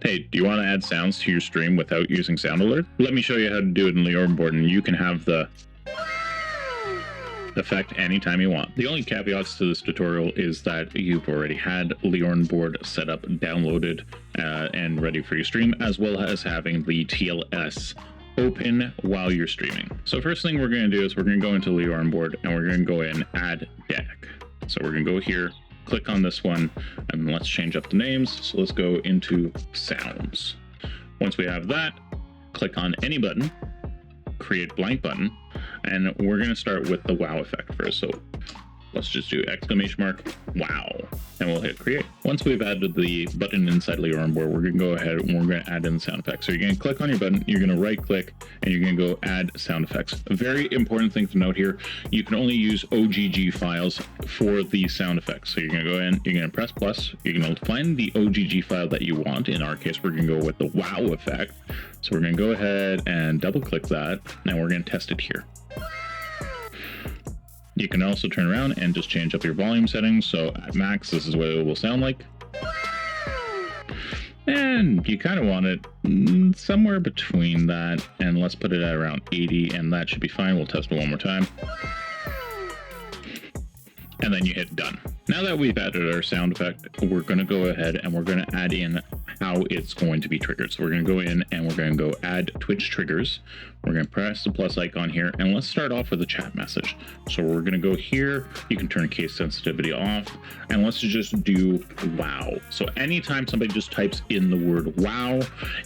Hey, do you want to add sounds to your stream without using Sound Alert? Let me show you how to do it in Leon Board, and you can have the effect anytime you want. The only caveats to this tutorial is that you've already had Leon Board set up, downloaded, and ready for your stream, as well as having the TLS open while you're streaming. So first thing we're going to do is we're going to go into Leon Board, and we're going to go in Add Deck. So we're going to go here, click on this one, and let's change up the names. So let's go into Sounds. Once we have that, click on any button, create blank button, and we're going to start with the wow effect first. So let's just do exclamation mark wow, and we'll hit create. Once we've added the button inside Leon Board, we're going to go ahead and we're going to add in the sound effects. So you're going to click on your button, you're going to right click, and you're going to go add sound effects. A very important thing to note here, you can only use OGG files for the sound effects. So you're going to go in, you're going to press plus, you're going to find the OGG file that you want. In our case, we're going to go with the wow effect. So we're going to go ahead and double click that, and we're going to test it here. You can also turn around and just change up your volume settings. So at max, this is what it will sound like. And you kind of want it somewhere between that, and let's put it at around 80, and that should be fine. We'll test it one more time. And then you hit done. Now that we've added our sound effect, we're going to go ahead and we're going to add in how it's going to be triggered. So we're going to go in and we're going to go add Twitch triggers. We're going to press the plus icon here, and let's start off with a chat message. So we're going to go here. You can turn case sensitivity off, and let's just do wow. So anytime somebody just types in the word wow,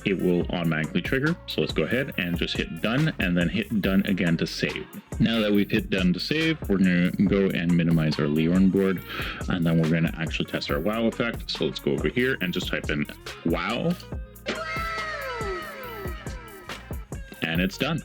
it will automatically trigger. So let's go ahead and just hit done, and then hit done again to save. Now that we've hit done to save, we're going to go and minimize our Leon Board, and then we're going to actually test our wow effect. So let's go over here and just type in wow. And it's done.